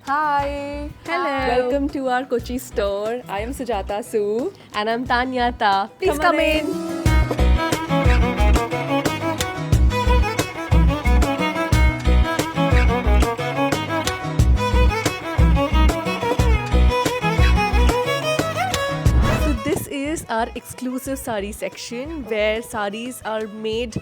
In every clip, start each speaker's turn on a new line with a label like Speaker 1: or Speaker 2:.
Speaker 1: Hi.
Speaker 2: Hello.
Speaker 1: Welcome to our Kochi store. I am Sujata Su.
Speaker 2: And I'm Tanya Ta. Please
Speaker 1: Come
Speaker 2: come
Speaker 1: on
Speaker 2: in. So this is our exclusive sari section where saris are made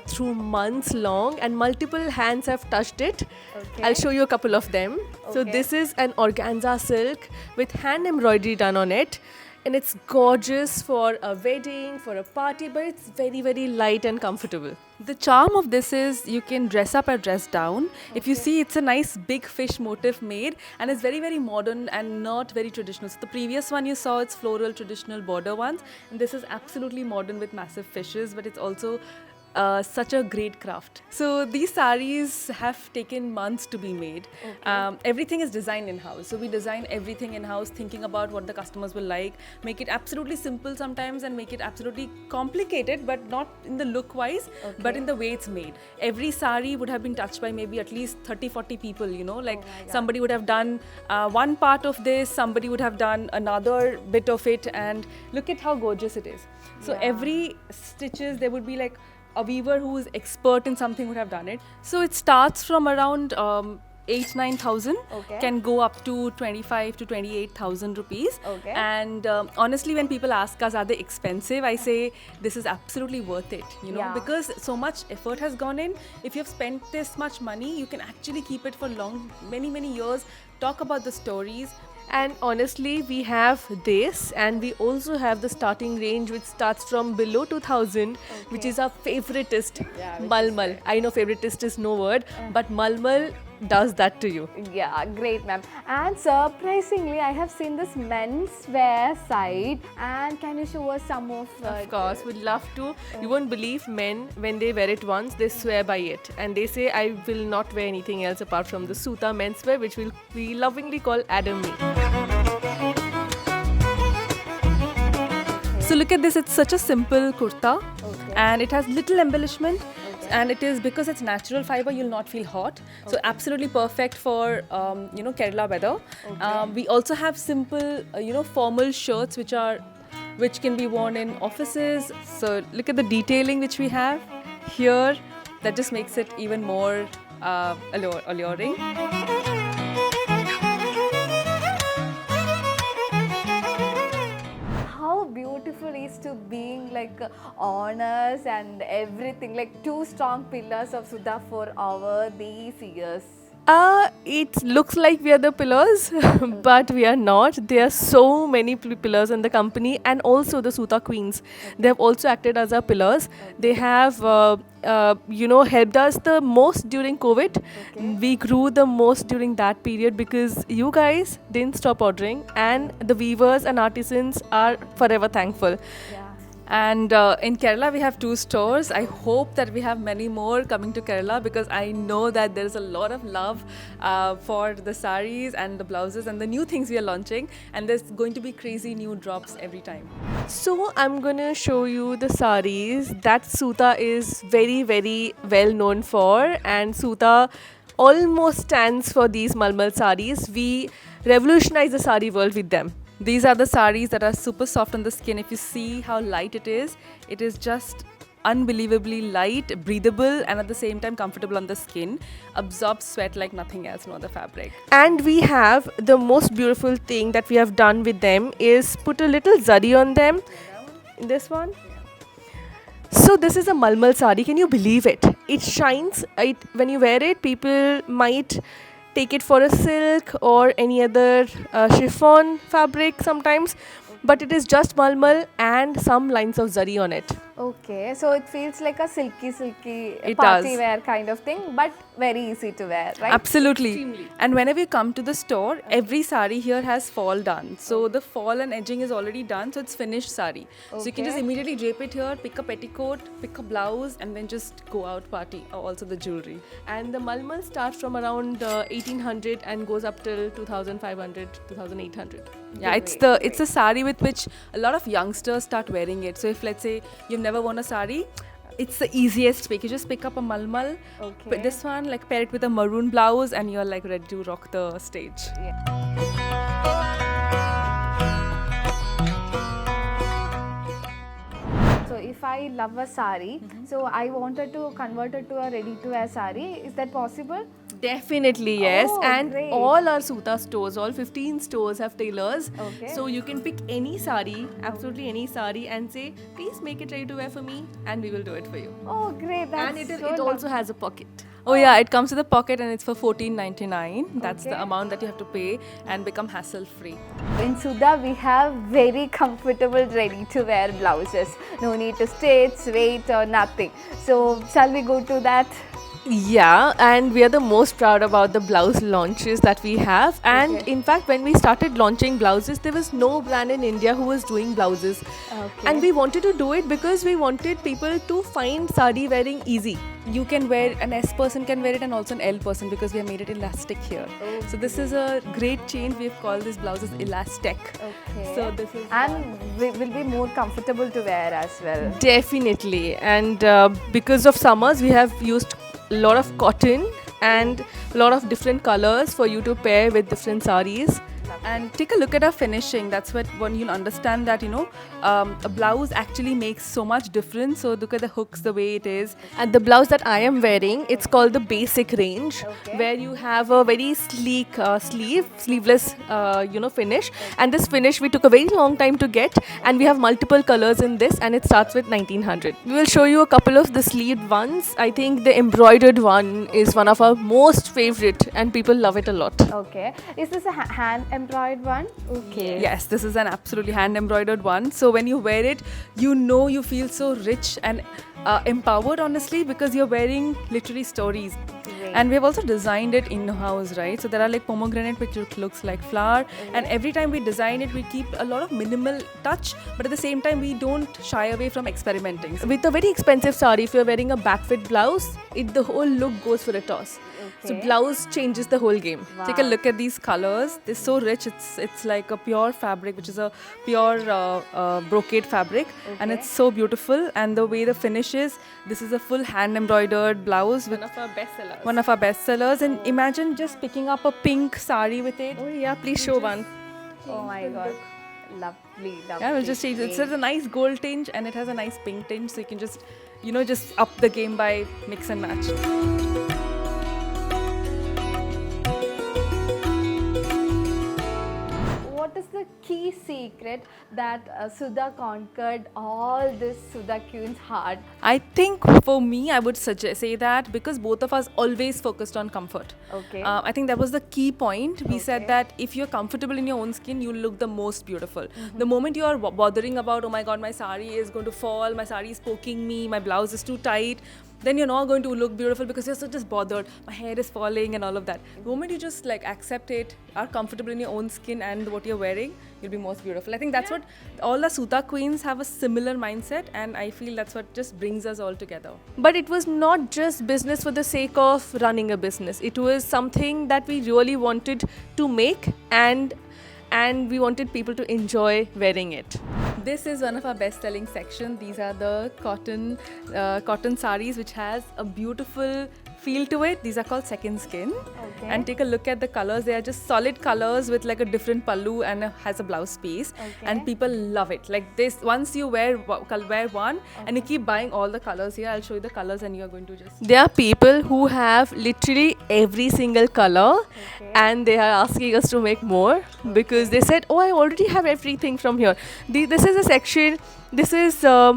Speaker 2: through months long and multiple hands have touched it.
Speaker 1: Okay.
Speaker 2: I'll show you a couple of them. So
Speaker 1: Okay.
Speaker 2: this is an organza silk with hand embroidery done on it. And it's gorgeous for a wedding, for a party, but it's very, very light and comfortable.
Speaker 1: The charm of this is you can dress up or dress down. If you see, it's a nice big fish motif made and it's very, very modern and not very traditional. So the previous one you saw, it's floral traditional border ones. And this is absolutely modern with massive fishes, but it's also such a great craft. So these saris have taken months to be made. Everything is designed in-house. So we design everything in-house, thinking about what the customers will like, make it absolutely simple sometimes and make it absolutely complicated, but not in the look-wise, but in the way it's made. Every sari would have been touched by maybe at least 30-40 people, like somebody would have done one part of this, somebody would have done another bit of it, and look at how gorgeous it is. So every stitches, there would be like a weaver who is expert in something would have done it. So it starts from around 8,000-9,000, can go up to 25 to 28,000 rupees. And honestly, when people ask us, are they expensive? I say this is absolutely worth it, because so much effort has gone in. If you've spent this much money, you can actually keep it for many, many years. Talk about the stories.
Speaker 2: And honestly, we have this, and we also have the starting range which starts from below 2000, which is our favoritist, Malmal. I know favoritist is no word, but Malmal does that to you.
Speaker 3: Yeah, great, ma'am. And surprisingly, I have seen this menswear side. And can you show us some of?
Speaker 2: Of course, would love to. You won't believe men, when they wear it once, they swear by it. And they say, I will not wear anything else apart from the Suta menswear, which we lovingly call Adam Me.
Speaker 1: So look at this, it's such a simple kurta and it has little embellishment. And it is, because it's natural fiber, you'll not feel hot. So absolutely perfect for Kerala weather. We also have simple formal shirts which can be worn in offices. So look at the detailing which we have here. That just makes it even more alluring.
Speaker 3: How beautiful is to being like honors and everything, like two strong pillars of Sudha for our these years.
Speaker 2: It looks like we are the pillars, but we are not. There are so many pillars in the company, and also the Suta Queens. They have also acted as our pillars. They have, helped us the most during COVID. We grew the most during that period because you guys didn't stop ordering, and the weavers and artisans are forever thankful.
Speaker 1: And in Kerala, we have 2 stores. I hope that we have many more coming to Kerala because I know that there is a lot of love for the saris and the blouses and the new things we are launching. And there's going to be crazy new drops every time.
Speaker 2: So I'm gonna show you the saris that Suta is very, very well known for, and Suta almost stands for these Malmal saris. We revolutionize the sari world with them.
Speaker 1: These are the saris that are super soft on the skin. If you see how light it is just unbelievably light, breathable, and at the same time comfortable on the skin. Absorbs sweat like nothing else, no other fabric.
Speaker 2: And we have the most beautiful thing that we have done with them is put a little zari on them. This one. So this is a Malmal sari. Can you believe it? It shines. When you wear it, people might take it for a silk or any other chiffon fabric sometimes, but it is just Malmal and some lines of zari on it.
Speaker 3: Okay, so it feels like a silky
Speaker 1: It
Speaker 3: party
Speaker 1: does.
Speaker 3: wear kind of thing, but very easy to wear, right?
Speaker 1: Absolutely. And whenever you come to the store, every sari here has fall done. So the fall and edging is already done, so it's finished sari. So you can just immediately drape it here, pick a petticoat, pick a blouse, and then just go out party. Also the jewelry.
Speaker 2: And the Malmal starts from around 1800 and goes up till 2500, 2800.
Speaker 1: Yeah, it's a sari with which a lot of youngsters start wearing it. So if let's say you've never worn a sari, It's the easiest pick. You just pick up a malmal,
Speaker 3: Okay.
Speaker 1: put this one, like pair it with a maroon blouse, and you're like ready to rock the stage.
Speaker 3: So if I love a sari, so I wanted to convert it to a ready-to-wear sari. Is that possible?
Speaker 2: Definitely, yes.
Speaker 3: Oh,
Speaker 2: And
Speaker 3: great.
Speaker 2: all our Suta stores, all 15 stores have tailors.
Speaker 3: Okay.
Speaker 2: So you can pick any sari, absolutely any sari, and say, please make it ready to wear for me, and we will do it for you.
Speaker 3: Oh, great! That's
Speaker 2: And it
Speaker 3: so
Speaker 2: also has a pocket.
Speaker 1: Oh yeah, it comes with a pocket and it's for $14.99. That's
Speaker 3: Okay.
Speaker 1: the amount that you have to pay and become hassle free.
Speaker 3: In Sudha, we have very comfortable ready-to-wear blouses. No need to stitch, wait, or nothing. So, shall we go to that?
Speaker 2: Yeah, and we are the most proud about the blouse launches that we have. And
Speaker 3: Okay.
Speaker 2: in fact, when we started launching blouses, there was no brand in India who was doing blouses.
Speaker 3: Okay.
Speaker 2: And we wanted to do it because we wanted people to find sari wearing easy.
Speaker 1: You can wear, an S person can wear it and also an L person because we have made it elastic here. So this is a great change. We've called this blouse as Elastec.
Speaker 3: Okay.
Speaker 1: So this is
Speaker 3: And will be more comfortable to wear as well.
Speaker 2: Definitely. And because of summers, we have used a lot of cotton and a lot of different colors for you to pair with different saris.
Speaker 1: And take a look at our finishing. That's what when you'll understand that a blouse actually makes so much difference. So look at the hooks, the way it is.
Speaker 2: And the blouse that I am wearing, it's called the basic range,
Speaker 3: Okay.
Speaker 2: where you have a very sleek sleeveless, finish. And this finish we took a very long time to get, and we have multiple colors in this, and it starts with 1900. We will show you a couple of the sleeved ones. I think the embroidered one is one of our most favorite, and people love it a lot.
Speaker 3: Okay. Is this a hand embroidered one? Okay.
Speaker 1: Yes, this is an absolutely hand embroidered one. So when you wear it, you feel so rich and empowered, honestly, because you're wearing literally stories.
Speaker 3: Great.
Speaker 1: And we have also designed it in-house, right? So there are like pomegranate which looks like flower, and every time we design it, we keep a lot of minimal touch, but at the same time, we don't shy away from experimenting. So
Speaker 2: With a very expensive sari, if you're wearing a back fit blouse, the whole look goes for a toss. So
Speaker 3: Okay.
Speaker 2: blouse changes the whole game.
Speaker 1: take a
Speaker 3: Wow.
Speaker 1: look at these colors. They're so rich. It's like a pure fabric, which is a pure brocade fabric, and
Speaker 3: Okay.
Speaker 1: it's so beautiful. And the way the finish is, this is a full hand embroidered blouse with
Speaker 2: One of our bestsellers.
Speaker 1: one of our best sellers. And imagine just picking up a pink sari with it.
Speaker 2: Oh yeah, please show one.
Speaker 3: Oh my God. Lovely, lovely.
Speaker 1: Yeah, we'll just change it. It's
Speaker 3: Great.
Speaker 1: a nice gold tinge and it has a nice pink tinge, so you can just up the game by mix and match.
Speaker 3: What is the key secret that Sudha conquered all this Sudha Queen's heart?
Speaker 1: I think for me, I would say that because both of us always focused on comfort.
Speaker 3: Okay.
Speaker 1: I think that was the key point. We said
Speaker 3: Okay.
Speaker 1: that if you're comfortable in your own skin, you look the most beautiful. The moment you are bothering about, oh my god, my sari is going to fall, my sari is poking me, my blouse is too tight, then you're not going to look beautiful because you're so just bothered. My hair is falling and all of that. The moment you just like accept it, are comfortable in your own skin and what you're wearing, you'll be most beautiful. I think that's what all the Suta queens have, a similar mindset, and I feel that's what just brings us all together.
Speaker 2: But it was not just business for the sake of running a business. It was something that we really wanted to make, and we wanted people to enjoy wearing it.
Speaker 1: This is one of our best-selling section. These are the cotton saris, which has a beautiful feel to it. These are called second skin.
Speaker 3: Okay.
Speaker 1: And take a look at the colors. They are just solid colors with like a different pallu and has a blouse piece.
Speaker 3: Okay.
Speaker 1: And people love it. Like this, once you wear one and you keep buying all the colors here, I'll show you the colors and you are going to just...
Speaker 2: There are people who have literally every single color,
Speaker 3: Okay.
Speaker 2: and they are asking us to make more because they said, "Oh, I already have everything from here." This is a section. This is a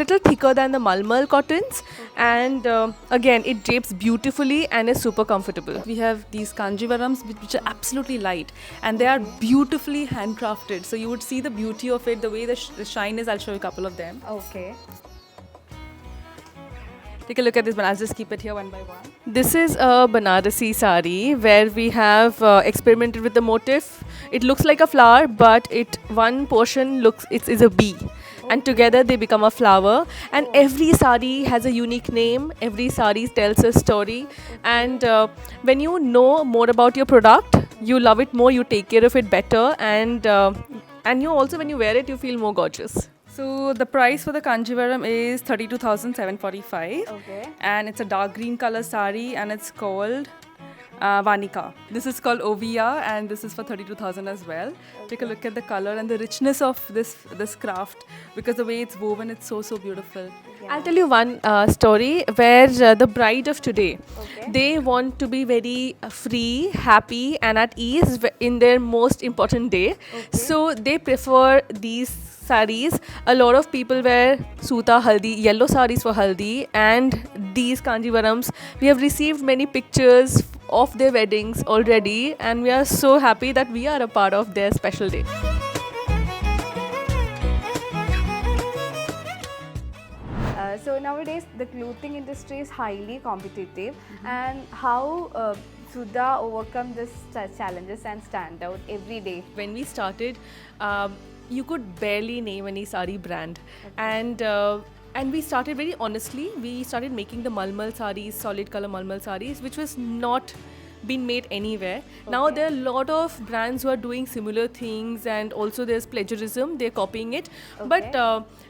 Speaker 2: little thicker than the Malmal cottons, and again, it drapes beautifully and is super comfortable.
Speaker 1: We have these kanjivarams which are absolutely light and they are beautifully handcrafted. So you would see the beauty of it, the way the shine is. I'll show you a couple of them.
Speaker 3: Okay.
Speaker 1: Take a look at this one. I'll just keep it here one by one.
Speaker 2: This is a Banarasi sari where we have experimented with the motif. It looks like a flower, but one portion is a bee, and together they become a flower. And every sari has a unique name. Every sari tells a story. And when you know more about your product, you love it more. You take care of it better, and you also, when you wear it, you feel more gorgeous.
Speaker 1: So the price for the Kanjivaram is 32,745.
Speaker 3: Okay.
Speaker 1: And it's a dark green color sari and it's called Vanika. This is called Ovia and this is for 32,000 as well. Take a look at the color and the richness of this craft, because the way it's woven, it's so beautiful.
Speaker 2: I'll tell you one story where the bride of today,
Speaker 3: Okay.
Speaker 2: they want to be very free, happy, and at ease in their most important day. So they prefer these saris. A lot of people wear suta haldi, yellow saris for haldi, and these kanjivarams. We have received many pictures of their weddings already, and we are so happy that we are a part of their special day.
Speaker 3: So nowadays the clothing industry is highly competitive, and how Sudha overcome these challenges and stand out every day.
Speaker 2: When we started, you could barely name any sari brand, and we started very honestly. We started making the malmal saris, solid color malmal saris, which was not been made anywhere. Now there are a lot of brands who are doing similar things, and also there's plagiarism. They're copying it, but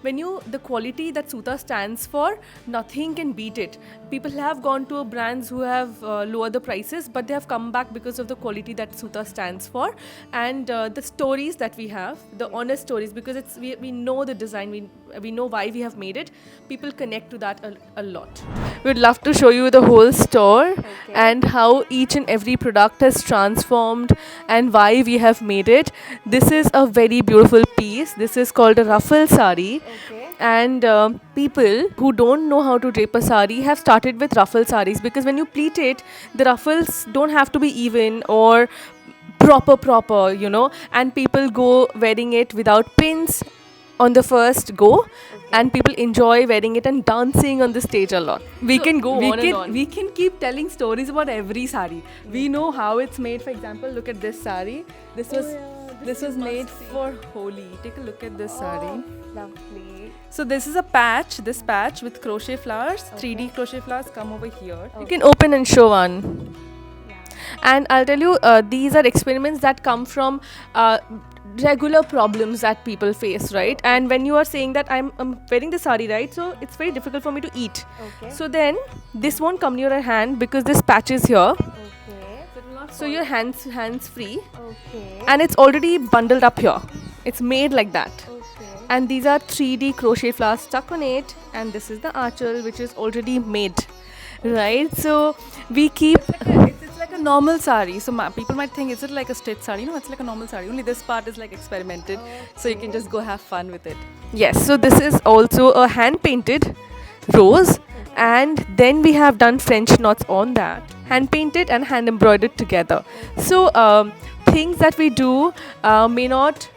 Speaker 2: when the quality that Suta stands for, nothing can beat it. People have gone to brands who have lowered the prices, but they have come back because of the quality that Suta stands for, and the stories that we have, the honest stories, because we know the design, we know why we have made it. People connect to that a lot. We'd love to show you the whole store and how each and every product has transformed and why we have made it. This is a very beautiful piece. This is called a ruffle sari.
Speaker 3: Okay.
Speaker 2: And people who don't know how to drape a sari have started with ruffle saris, because when you pleat it, the ruffles don't have to be even or proper, and people go wearing it without pins on the first go, and people enjoy wearing it and dancing on the stage a lot. We can go on and on.
Speaker 1: We can keep telling stories about every sari. We know how it's made. For example, look at this sari. This was made for Holi. Take a look at this sari.
Speaker 3: Lovely.
Speaker 1: So this is a patch. This patch with crochet flowers, 3D crochet flowers come over here.
Speaker 2: You can open and show one. And I'll tell you, these are experiments that come from regular problems that people face, right? And when you are saying that I'm wearing the sari, right, so it's very difficult for me to eat.
Speaker 3: Okay.
Speaker 2: So then this won't come near your hand because this patch is here.
Speaker 3: Okay.
Speaker 2: So your hands free,
Speaker 3: Okay.
Speaker 2: and it's already bundled up here. It's made like that.
Speaker 3: Okay.
Speaker 2: And these are 3D crochet flowers stuck on it, and this is the archal which is already made, right? So we keep
Speaker 1: It's like a normal sari. So people might think, is it like a stitch sari? No, it's like a normal sari. Only this part is like experimented. So you can just go have fun with it.
Speaker 2: Yes, so this is also a hand painted rose, and then we have done French knots on that, hand painted and hand embroidered together. So things that we do may not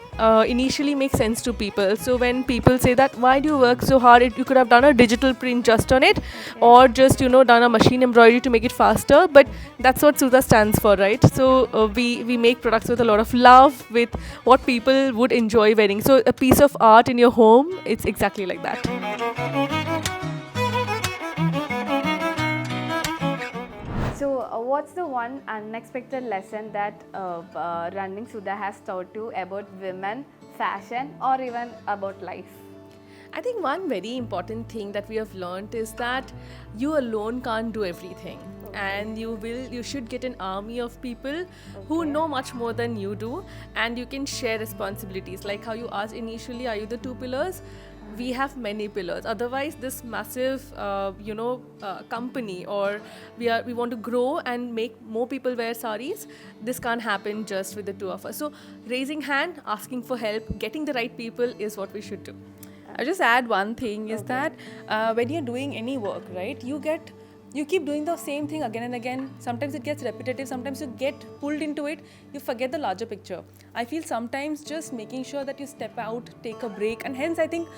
Speaker 2: initially make sense to people. So when people say that, why do you work so hard? You could have done a digital print just on it, or just done a machine embroidery to make it faster. But that's what Suta stands for, right? So we make products with a lot of love, with what people would enjoy wearing. So a piece of art in your home, it's exactly like that.
Speaker 3: So, what's the one unexpected lesson that running Sudha has taught you about women, fashion, or even about life?
Speaker 2: I think one very important thing that we have learned is that you alone can't do everything, and you should get an army of people who know much more than you do, and you can share responsibilities. Like how you asked initially, are you the two pillars? We have many pillars. Otherwise, this massive company, or we want to grow and make more people wear saris, this can't happen just with the two of us. So raising hand, asking for help, getting the right people is what we should do.
Speaker 1: I'll just add one thing is that when you're doing any work, right, you keep doing the same thing again and again. Sometimes it gets repetitive, sometimes you get pulled into it, you forget the larger picture. I feel sometimes just making sure that you step out, take a break, and hence I think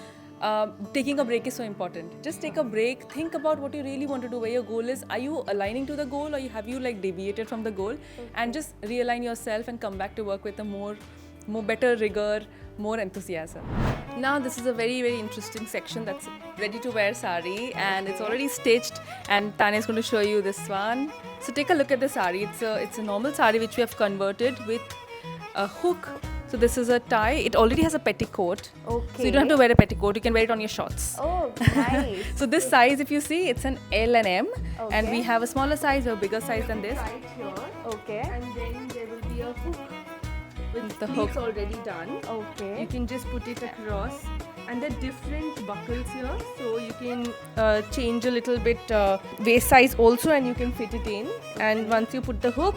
Speaker 1: taking a break is so important. Just take a break, think about what you really want to do, where your goal is. Are you aligning to the goal, or have you deviated from the goal? And just realign yourself and come back to work with a more better rigor, more enthusiasm. Now this is a very, very interesting section that's ready to wear sari, and it's already stitched, and Tanya is going to show you this one. So take a look at the sari. It's a normal sari which we have converted with a hook. So this is a tie. It already has a petticoat.
Speaker 3: Okay.
Speaker 1: So you don't have to wear a petticoat. You can wear it on your shorts.
Speaker 3: Oh, nice.
Speaker 1: So this size, if you see, it's an L and M. And we
Speaker 3: Okay.
Speaker 1: have a smaller size, a bigger size than this.
Speaker 2: Right here,
Speaker 3: Okay.
Speaker 2: and then there will be a hook with
Speaker 1: The
Speaker 2: pleats
Speaker 1: hook.
Speaker 2: already done. You
Speaker 3: Okay.
Speaker 2: can just put it across, and there are different buckles here, so you can change a little bit waist size also, and you can fit it in. And once you put the hook,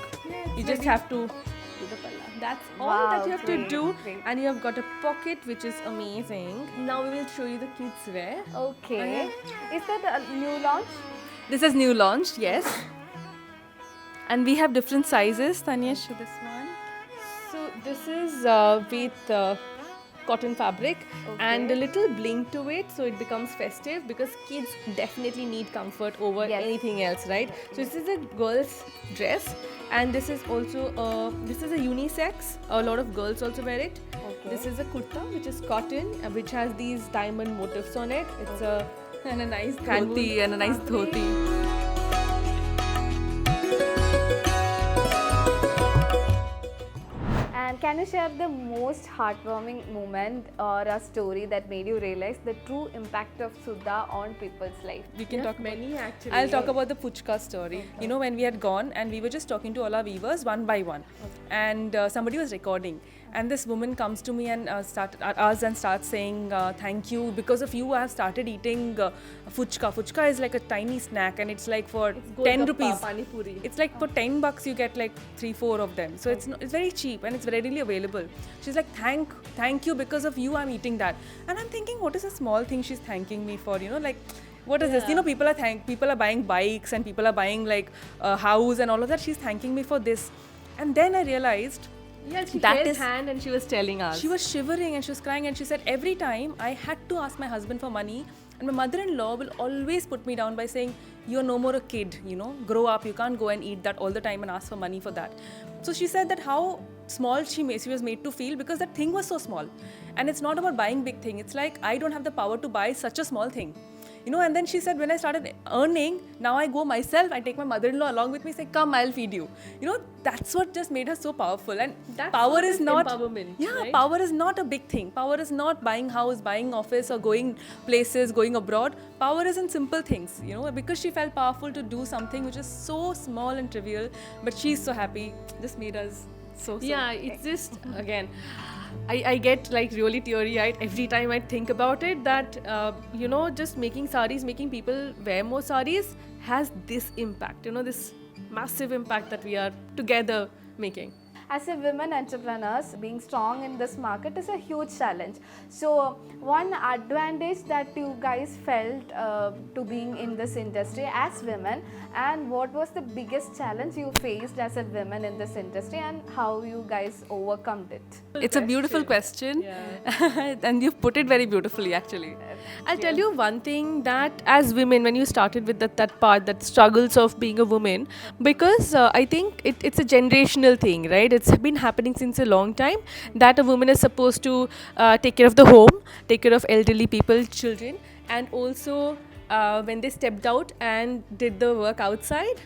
Speaker 2: you just have to do the palla. That's all that
Speaker 3: Wow,
Speaker 2: you have
Speaker 3: great,
Speaker 2: to do,
Speaker 3: great.
Speaker 2: and you have got a pocket which is amazing. Now we will show you the kids wear.
Speaker 3: Okay. Is that a new launch?
Speaker 1: This is new launched, yes. And we have different sizes. Tanya, show this one.
Speaker 2: So this is with cotton fabric and a
Speaker 3: Okay.
Speaker 2: little bling to it, so it becomes festive, because kids definitely need comfort over
Speaker 3: Yes.
Speaker 2: anything else, right? So this is a girl's dress, and this is also a unisex. A lot of girls also wear it.
Speaker 3: Okay.
Speaker 2: This is a kurta which is cotton, which has these diamond motifs on it. It's a
Speaker 1: And a nice
Speaker 2: Handwood
Speaker 1: dhoti and a nice dhoti.
Speaker 3: And can you share the most heartwarming moment or a story that made you realize the true impact of Sudha on people's life?
Speaker 1: We can talk about
Speaker 2: many actually.
Speaker 1: I'll talk about the puchka story. You know, when we had gone and we were just talking to all our weavers one by one, and somebody was recording, and this woman comes to me and starts saying, "Thank you, because of you, I have started eating fuchka. Fuchka is like a tiny snack, and it's like for 10 rupees.
Speaker 2: Pani puri.
Speaker 1: It's like for 10 bucks you get like 3-4 of them. So it's very cheap and it's readily available." She's like, thank you, because of you I'm eating that. And I'm thinking, what is a small thing she's thanking me for? You know, like, what is this? You know, people are buying bikes and people are buying like a house and all of that. She's thanking me for this. And then I realized
Speaker 2: Yeah, she
Speaker 1: That
Speaker 2: held
Speaker 1: is-
Speaker 2: hand and she was telling us.
Speaker 1: she was shivering and she was crying, and she said, every time I had to ask my husband for money, and my mother-in-law will always put me down by saying, you're no more a kid, you know, grow up, you can't go and eat that all the time and ask for money for that. So she said that how small she was made to feel, because that thing was so small. And it's not about buying big thing, it's like I don't have the power to buy such a small thing. You know, and then she said, when I started earning, now I go myself, I take my mother-in-law along with me, say, come, I'll feed you. You know, that's what just made her so powerful. And
Speaker 2: That's
Speaker 1: power
Speaker 2: what
Speaker 1: is
Speaker 2: is
Speaker 1: not
Speaker 2: empowerment,
Speaker 1: Yeah,
Speaker 2: right?
Speaker 1: power is not a big thing. Power is not buying house, buying office, or going places, going abroad. Power is in simple things, you know, because she felt powerful to do something which is so small and trivial, but she's so happy. Just made us so
Speaker 2: Yeah, it's just again, I get like really teary-eyed every time I think about it, that you know, just making saris, making people wear more saris has this impact, you know, this massive impact that we are together making.
Speaker 3: As a women entrepreneurs, being strong in this market is a huge challenge. So one advantage that you guys felt to being in this industry as women, and what was the biggest challenge you faced as a woman in this industry, and how you guys overcome it?
Speaker 1: It's a beautiful question. And you've put it very beautifully, actually.
Speaker 2: I'll tell you one thing, that as women, when you started with that part, that struggles of being a woman, because I think it's a generational thing, right? It's been happening since a long time, that a woman is supposed to take care of the home, take care of elderly people, children, and also when they stepped out and did the work outside,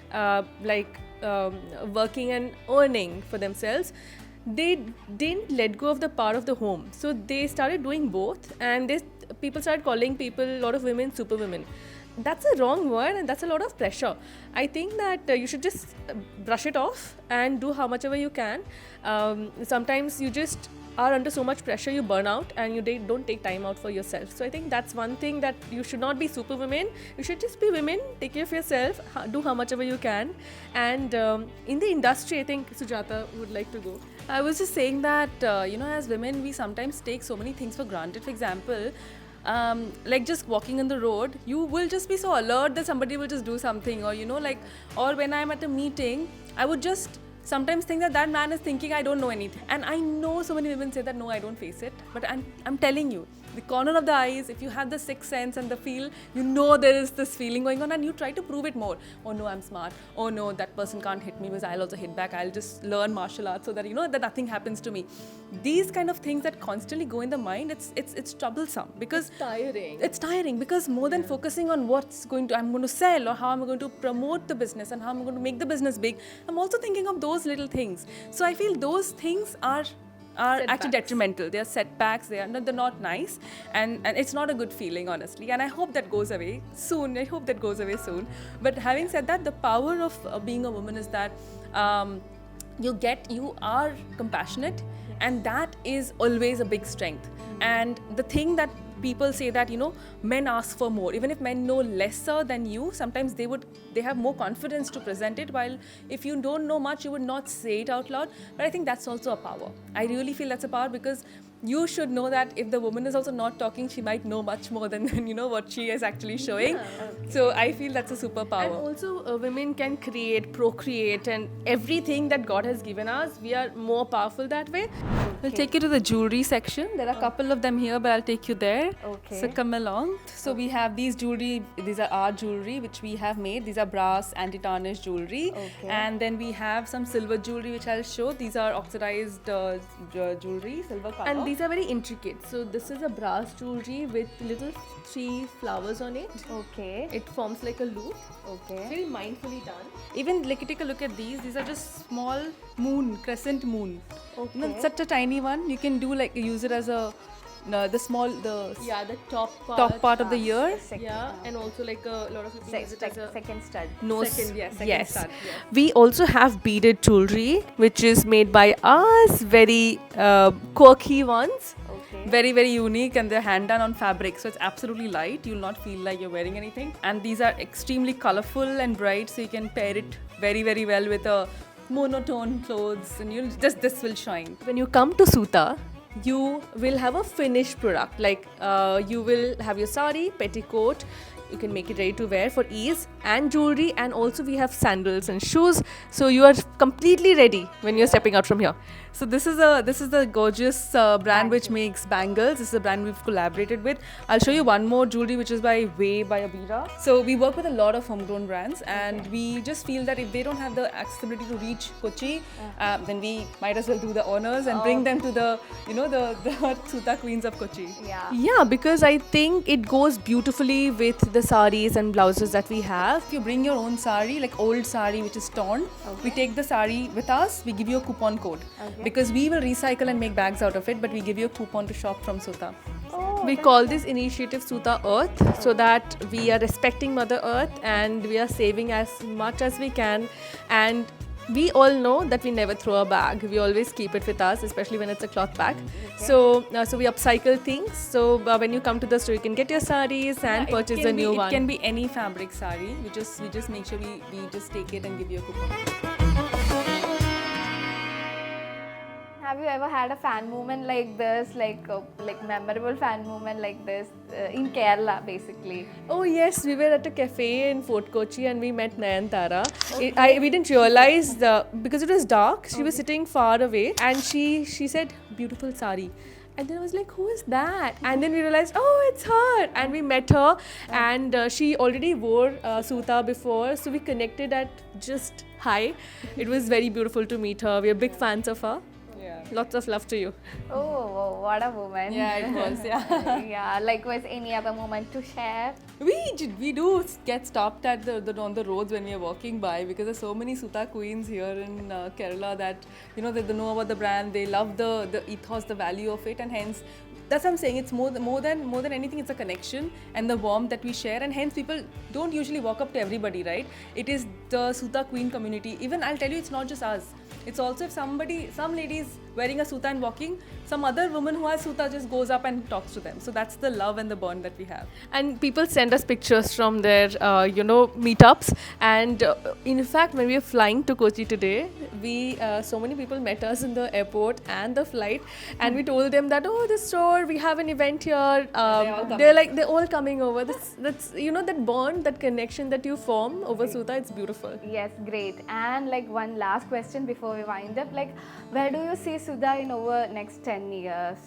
Speaker 2: working and earning for themselves, they didn't let go of the part of the home. So they started doing both, and people started calling a lot of women superwomen. That's a wrong word, and that's a lot of pressure. I think that you should just brush it off and do how much ever you can. Sometimes you just are under so much pressure, you burn out, and you don't take time out for yourself. So I think that's one thing, that you should not be superwomen. You should just be women, take care of yourself, do how much ever you can. And in the industry, I think Sujata would like to go.
Speaker 1: I was just saying that, you know, as women, we sometimes take so many things for granted. For example, like just walking on the road, you will just be so alert that somebody will just do something, or, you know, like, or when I'm at a meeting, I would just sometimes think that man is thinking I don't know anything. And I know so many women say that, no, I don't face it. But I'm telling you, the corner of the eyes, if you have the sixth sense and the feel, you know there is this feeling going on, and you try to prove it more. Oh no, I'm smart. Oh no, that person can't hit me, because I'll also hit back. I'll just learn martial arts so that, you know, that nothing happens to me. These kind of things that constantly go in the mind, it's troublesome, because
Speaker 2: Tiring.
Speaker 1: it's tiring, because more than focusing on I'm going to sell, or how I'm going to promote the business, and how I'm going to make the business big, I'm also thinking of those little things. So I feel those things are are actually
Speaker 2: Setbacks.
Speaker 1: detrimental. They are setbacks. They're not nice, and it's not a good feeling, honestly. And I hope that goes away soon. I hope that goes away soon. But having said that, the power of being a woman is that you are compassionate, and that is always a big strength. And the thing that people say that men ask for more, even if men know lesser than you, sometimes they have more confidence to present it, while if you don't know much you would not say it out loud. But I think that's also a power. I really feel that's a power, because you should know that if the woman is also not talking, she might know much more than what she is actually showing. So I feel that's a
Speaker 2: And
Speaker 1: superpower.
Speaker 2: also, women can create, procreate, and everything that God has given us. We are more powerful that way.
Speaker 1: I'll take you to the jewelry section. There are a couple of them here, but I'll take you there.
Speaker 3: Okay.
Speaker 1: So come along. So we have these jewelry. These are our jewelry, which we have made. These are brass anti-tarnish jewelry.
Speaker 3: Okay.
Speaker 1: And then we have some silver jewelry, which I'll show. These are oxidized jewelry, silver color.
Speaker 2: And these are very intricate. So this is a brass jewelry with little 3 flowers on it.
Speaker 3: Okay.
Speaker 2: It forms like a loop.
Speaker 3: Okay.
Speaker 2: Very mindfully done.
Speaker 1: Even like, take a look at these. These are just small moon, crescent moon.
Speaker 3: Okay.
Speaker 1: Such a tiny one. You can do use it as a
Speaker 2: Yeah, the top
Speaker 1: top part of the ear.
Speaker 2: Yeah, and also like a lot of people use it as a
Speaker 3: Second stud.
Speaker 2: nose.
Speaker 1: Second
Speaker 2: yes.
Speaker 1: stud, yeah.
Speaker 2: We also have beaded jewelry, which is made by us. Very quirky ones.
Speaker 3: Okay.
Speaker 1: Very, very unique, and they're hand done on fabric, so it's absolutely light. You'll not feel like you're wearing anything. And these are extremely colorful and bright, so you can pair it very, very well with a monotone clothes, and this will shine.
Speaker 2: When you come to Suta, you will have a finished product. Like you will have your sari, petticoat. You can make it ready to wear for ease, and jewelry, and also we have sandals and shoes. So you are completely ready when you're stepping out from here.
Speaker 1: So this is the gorgeous brand which makes bangles. This is a brand we've collaborated with. I'll show you one more jewelry which is by Way by Abira. So we work with a lot of homegrown brands, and we just feel that if they don't have the accessibility to reach Kochi, then we might as well do the honors and bring them to the the Suta Queens of Kochi.
Speaker 3: Yeah.
Speaker 2: Yeah, because I think it goes beautifully with the saris and blouses that we have.
Speaker 1: If you bring your own sari, like old sari which is torn, we take the sari with us, we give you a coupon code. Because we will recycle and make bags out of it, but we give you a coupon to shop from Suta.
Speaker 3: Oh,
Speaker 2: We call this initiative Suta Earth, so that we are respecting Mother Earth and we are saving as much as we can. And we all know that we never throw a bag. We always keep it with us, especially when it's a cloth bag. So we upcycle things. So when you come to the store, you can get your saris and purchase a new one.
Speaker 1: It can be any fabric sari. We just make sure we just take it and give you a coupon.
Speaker 3: have you ever had a fan movement like this, like memorable fan movement like this in Kerala, basically?
Speaker 2: Oh yes, we were at a cafe in Fort Kochi and we met Nayantara. We didn't realize because it was dark. She was sitting far away and she said, "Beautiful sari." And then I was like, "Who is that?" And then we realized, "Oh, it's her." And we met her, and she already wore Suta before, so we connected at just hi. It was very beautiful to meet her. We are big fans of her.
Speaker 1: Yeah.
Speaker 2: Lots of love to you.
Speaker 3: Oh, what a woman.
Speaker 1: Yeah, it was. Yeah.
Speaker 3: Yeah, likewise, any other moment to share?
Speaker 1: We do get stopped at on the roads when we are walking by, because there's so many Suta queens here in Kerala that they know about the brand, they love the ethos, the value of it, and hence that's what I'm saying. It's more than anything, it's a connection and the warmth that we share, and hence people don't usually walk up to everybody, right? It is the Suta queen community. Even I'll tell you, it's not just us. It's also if some ladies wearing a Suta and walking, some other woman who has Suta just goes up and talks to them. So that's the love and the bond that we have.
Speaker 2: And people send us pictures from their meetups, and in fact when we were flying to Kochi today, we so many people met us in the airport and the flight, and we told them that, "Oh, this store, we have an event here." They're all coming over. That's that bond, that connection that you form over Suta, it's beautiful.
Speaker 3: Yes, great. And like one last question before we wind up, like where do you see Sudha in over next 10 years?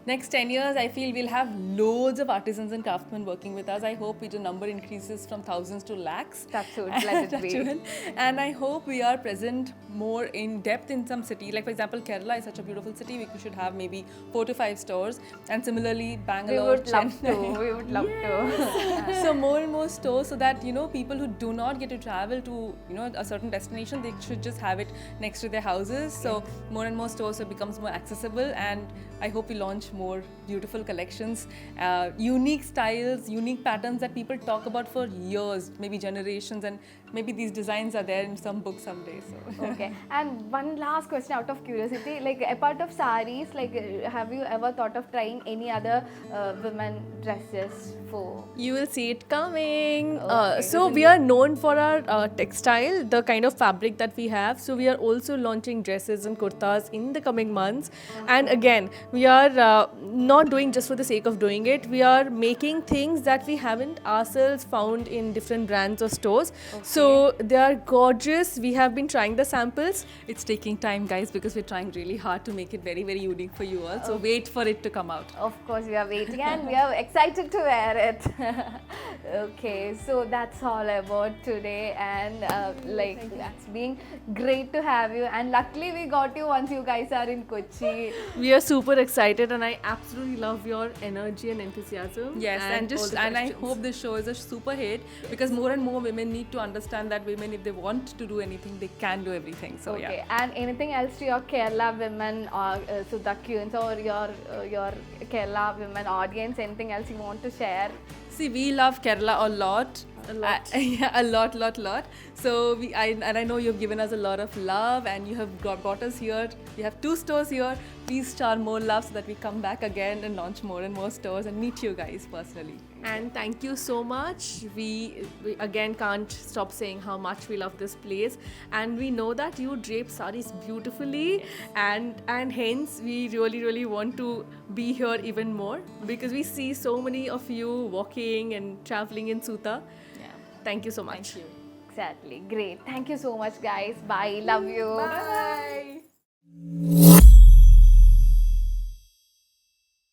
Speaker 1: next 10 years, I feel we'll have loads of artisans and craftsmen working with us. I hope the number increases from thousands to lakhs.
Speaker 3: Touch wood, let it
Speaker 1: Touch
Speaker 3: be.
Speaker 1: wood. And I hope we are present more in depth in some city. Like for example, Kerala is such a beautiful city. We should have maybe 4 to 5 stores. And similarly,
Speaker 3: We
Speaker 1: Bangalore,
Speaker 3: would love to.
Speaker 1: Chennai.
Speaker 3: We would love to.
Speaker 1: So more and more stores, so that people who do not get to travel to a certain destination, they should just have it next to their houses. So more and more stores, so it becomes more accessible, and I hope we launch more beautiful collections, unique styles, unique patterns that people talk about for years, maybe generations, and maybe these designs are there in some book someday. So.
Speaker 3: Okay. And one last question out of curiosity, like apart of saris, like have you ever thought of trying any other women dresses for?
Speaker 2: You will see it coming.
Speaker 3: Okay.
Speaker 2: So we are known for our textile, the kind of fabric that we have. So we are also launching dresses and kurtas in the coming months. And again, we are not doing just for the sake of doing it. We are making things that we haven't ourselves found in different brands or stores. So they are gorgeous. We have been trying the samples.
Speaker 1: It's taking time, guys, because we're trying really hard to make it very, very unique for you all. So wait for it to come out.
Speaker 3: Of course, we are waiting and we are excited to wear it. Okay, so that's all about today, and it's been great to have you. And luckily, we got you once you guys are in Kochi.
Speaker 2: We are super excited, and I absolutely love your energy and enthusiasm.
Speaker 1: Yes, and
Speaker 2: all the
Speaker 1: I
Speaker 2: questions.
Speaker 1: hope this show is a super hit, because more and more women need to understand that women, if they want to do anything, they can do everything. So
Speaker 3: Okay, and anything else to your Kerala women or Sudhakyuns or your Kerala women audience? Anything else you want to share?
Speaker 1: See, we love Kerala a lot.
Speaker 2: A lot.
Speaker 1: Yeah, a lot. So I know you've given us a lot of love, and you have brought us here. You have 2 stores here. Please shower more love so that we come back again and launch more and more stores and meet you guys personally.
Speaker 2: And thank you so much. We again can't stop saying how much we love this place, and we know that you drape saris beautifully, and hence we really want to be here even more, because we see so many of you walking and traveling in Suta.
Speaker 1: Yeah.
Speaker 2: Thank you so much.
Speaker 1: Thank you.
Speaker 3: Exactly, great. Thank you so much, guys. Bye. Love you.
Speaker 1: Bye.